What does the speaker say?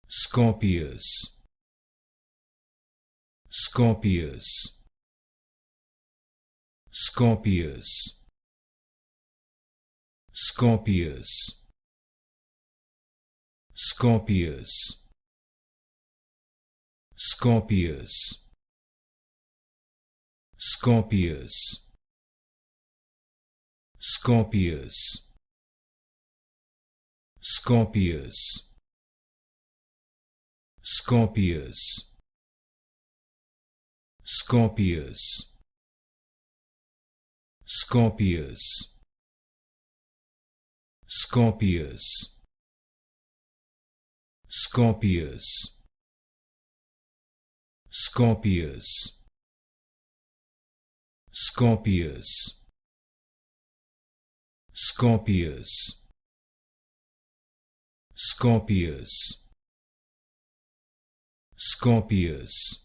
Scorpius, Scorpius, Scorpius, Scorpius, Scorpius, Scorpius, Scorpius, Scorpius, Scorpius, Scorpius, Scorpius, Scorpius, Scorpius, Scorpius, Scorpius, Scorpius, Scorpius, Scorpius, Scorpius,